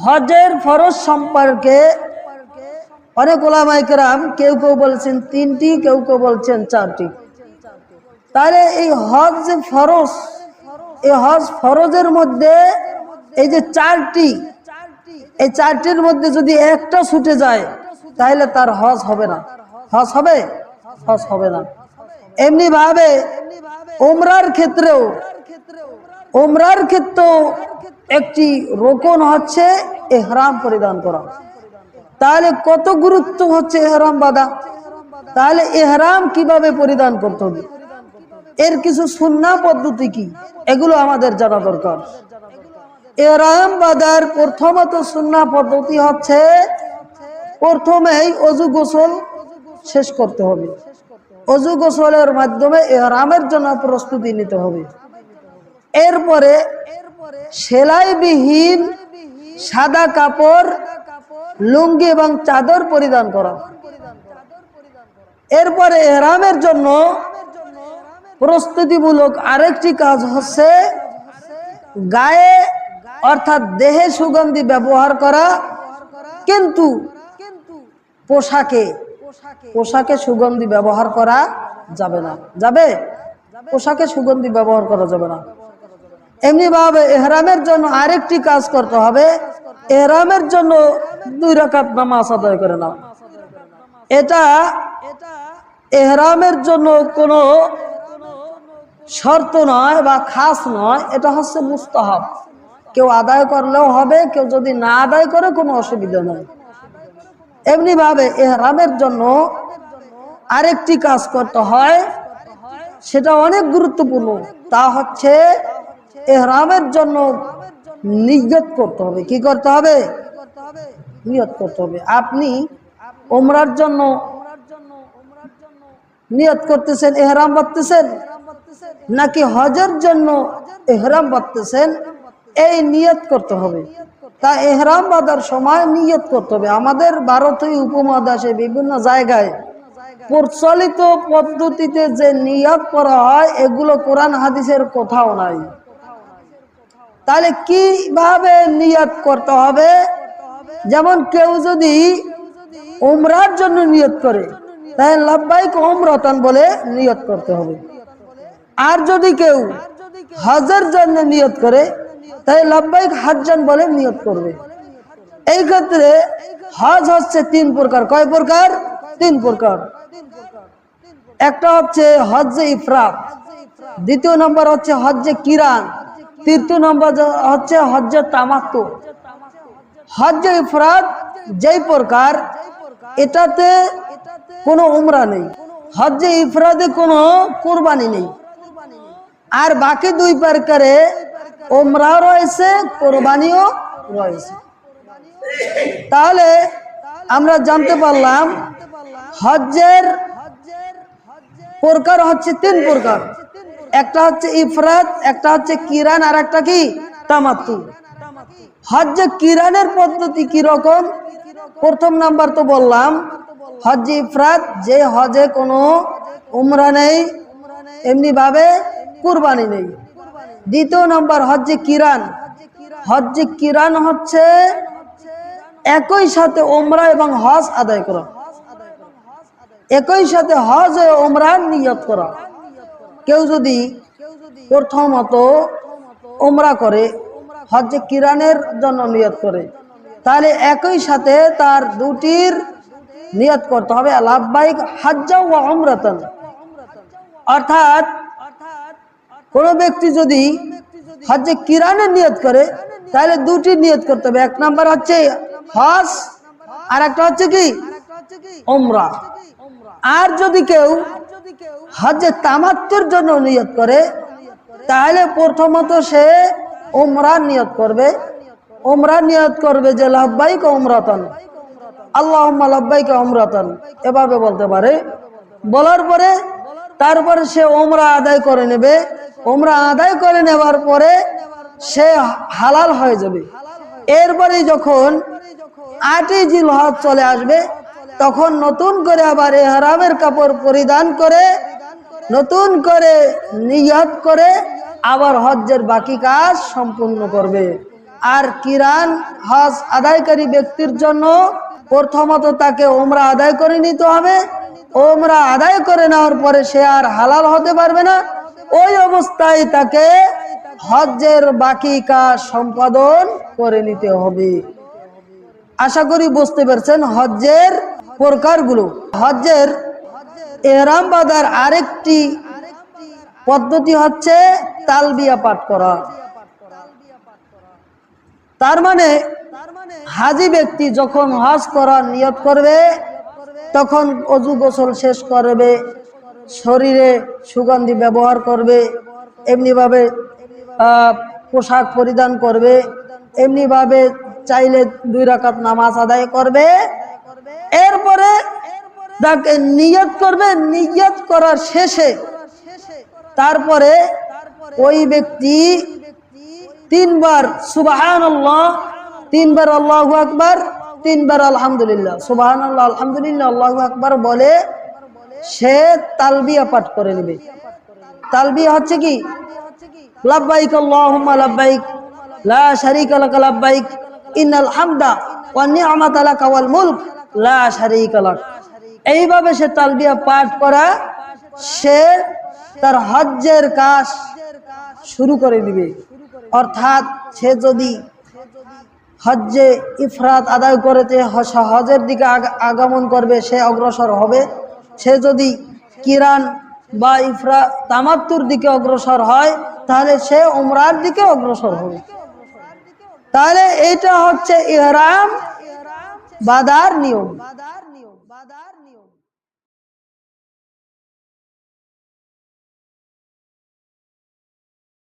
হজের ফরজ সম্পর্কে অনেক উলামায়ে কেরাম কেউ কেউ বলছেন 3টি, কেউ কেউ বলছেন 4টি। তাহলে এই হজ যে ফরজ, এই হজ ফরজের মধ্যে এই যে 4টি, এই 4টির মধ্যে যদি একটা ছুটে যায় তাহলে তার হজ হবে না। হজ হবে? হজ হবে না। এমনি ভাবে উমরার ক্ষেত্রেও একটি রোকন হচ্ছে ইহরাম পরিধান করা। তাহলে কত গুরুত্ব হচ্ছে ইহরাম বাঁধা। তাহলে ইহরাম কিভাবে পরিধান করতে হবে, এর কিছু সুন্নাহ পদ্ধতি কি, এগুলো আমাদের জানা দরকার। ইহরাম বাঁধার প্রথমত সুন্নাহ পদ্ধতি হচ্ছে প্রথমেই অজু গোসল শেষ করতে হবে। অজু গোসলের মাধ্যমে ইহরামের জন্য প্রস্তুতি নিতে হবে। এরপরে সেলাইবিহীন সাদা কাপড়, লুঙ্গি এবং চাদর পরিধান করা। এরপরে ইহরামের জন্য প্রস্তুতিমূলক আরেকটি কাজ হচ্ছে গায়ে অর্থাৎ দেহে সুগন্ধি ব্যবহার করা, কিন্তু পোশাকে সুগন্ধি ব্যবহার করা যাবে না। যাবে? পোশাকে সুগন্ধি ব্যবহার করা যাবে না। এমনি ভাবে ইহরামের জন্য আরেকটি কাজ করতে হবে, ইহরামের জন্য 2 রাকাত নামাজ আদায় করে নাও। এটা ইহরামের জন্য কোনো শর্ত নয় বা খাস নয়, এটা হচ্ছে মুস্তাহাব। কেউ আদায় করলেও হবে, কেউ যদি না আদায় করে কোনো অসুবিধা নেই। এমনি ভাবে ইহরামের জন্য আরেকটি কাজ করতে হয়, সেটা অনেক গুরুত্বপূর্ণ। তা হচ্ছে ইহরামের জন্য নিয়ত করতে হবে। কি করতে হবে? নিয়ত করতে হবে। আপনি উমরার জন্য নিয়ত করতেছেন, ইহরাম বাঁধতেছেন, নাকি হজের জন্য ইহরাম বাঁধতেছেন, এই নিয়ত করতে হবে। তা ইহরাম বাঁধার সময় নিয়ত করতে হবে। আমাদের ভারতীয় উপমহাদেশে বিভিন্ন জায়গায় প্রচলিত পদ্ধতিতে যে নিয়ত করা হয়, এগুলো কোরআন হাদিসের কোথাও নাই। তাহলে কিভাবে নিয়ত করতে হবে? যেমন কেউ যদি উমরার জন্য নিয়ত করে, তাহলে লাব্বাইক উমরাতান বলে নিয়ত করতে হবে। আর যদি কেউ হজের জন্য নিয়ত করে, তাই লাব্বাইক হাজ্জান বলে নিয়ত করবে। এই ক্ষেত্রে হজ হচ্ছে 3 প্রকার। কয় প্রকার? 3 প্রকার। একটা হচ্ছে হজ্জে ইফরাদ, দ্বিতীয় নম্বর হচ্ছে হজ্জে কিরান, তৃতীয় নম্বর হচ্ছে হজ্জে তামাত্তু। হজ্জে ইফরাদ যেই প্রকার, এটাতে কোনো উমরা নেই। হজ্জে ইফরাদে কোনো কুরবানি নেই। আর বাকি 2 প্রকারে উমরা রয়েছে, কোরবানিও রয়েছে। তাহলে আমরা জানতে পারলাম হজ্জের প্রকার হচ্ছে 3 প্রকার। একটা হচ্ছে ইফরাদ, একটা হচ্ছে কিরান, আর একটা কি? তামাত্তু। হজ্জে কিরানের পদ্ধতি কি রকম? প্রথম নাম্বার তো বললাম হজ্জে ইফরাদ, যে হজে কোনো উমরা নেই, এমনি ভাবে কুরবানি নেই। দ্বিতীয় নম্বর হজ্জে কিরান। হজ্জে কিরান হচ্ছে একই সাথে উমরা এবং হজ আদায় করা, একই সাথে হজ ও উমরার নিয়ত করা। কেউ যদি প্রথমত উমরা করে, হজ্জে কিরানের জন্য নিয়ত করে, তাহলে একই সাথে তার 2টির নিয়ত করতে হবে, লাব্বাইক হাজ্জা ওয়া উমরাতান। অর্থাৎ কোন ব্যক্তি যদি হজ্জে কিরানের নিয়ত করে, তাহলে 2টি নিয়ত করতে হবে। 1 নাম্বার হচ্ছে হজ, আর একটা হচ্ছে কি? উমরা। আর যদি কেউ হজ্জে তামাত্তুর জন্য নিয়ত করে, তাহলে প্রথমত সে উমরার নিয়ত করবে। উমরার নিয়ত করবে যে লাব্বাইক উমরাতান, আল্লাহুম্মা লাব্বাইক উমরাতান, এভাবে বলতে পারে। বলার পরে তারপরে সে উমরা আদায় করে নেবে। উমরা আদায় করে নেবার পরে সে হালাল হয়ে যাবে। এরপরে যখন 8ই জিলহজ চলে আসবে, তখন নতুন করে আবার ইহরামের কাপড় পরিধান করে, নতুন করে নিয়ত করে আবার হজ্জের বাকি কাজ সম্পূর্ণ করবে। আর কিরান হজ আদায়কারী ব্যক্তির জন্য প্রথমত তাকে ওমরা আদায় করে নিতে হবে। ওমরা আদায় করে নেওয়ার পরে সে আর হালাল হতে পারবে না। ওই অবস্থায় তাকে হজ্জের বাকি কাজ সম্পাদন করে নিতে হবে। আশা করি বুঝতে পারছেন হজ্জের প্রকারগুলো। হজ্জের ইহরাম বাঁধার আরেকটি পদ্ধতি হচ্ছে তালবিয়া পাঠ করা। তার মানে হাজি ব্যক্তি যখন হজ করার নিয়ত করবে তখন অজু গোসল শেষ করবে, শরীরে সুগন্ধি ব্যবহার করবে, এমনিভাবে পোশাক পরিধান করবে, এমনিভাবে চাইলে 2 রাকাত নামাজ আদায় করবে। এরপরে তাকে নিয়ত করবে। নিয়ত করার শেষে তারপরে ওই ব্যক্তি 3 বার সুবহানাল্লাহ, 3 বার আল্লাহু আকবার, 3 বার আলহামদুলিল্লাহ, সুবহানাল্লাহ, আলহামদুলিল্লাহ, আল্লাহু আকবার বলে সে তালবিয়া পাঠ করে নেবে। তালবিয়া হচ্ছে কি? লাব্বাইক আল্লাহুম্মা লাব্বাইক লা শারীকা লাক লাব্বাইক ইন্নাল হামদা ওয়ান নি'মাতা লাকা ওয়াল মুলক লা শারীকা লাক। এইভাবে সে তালবিয়া পাঠ করা সে তার হজ্জের কাজ শুরু করে দিবে। অর্থাৎ সে যদি হজ্জে ইফরাত আদায় করতে হজের দিকে আগমন করবে সে অগ্রসর হবে। সে যদি কিরান বা তামাত্তুর দিকে অগ্রসর হয় তাহলে সে উমরার দিকে অগ্রসর হবে। তাহলে এটা হচ্ছে ইহরাম বাঁধার নিয়ম।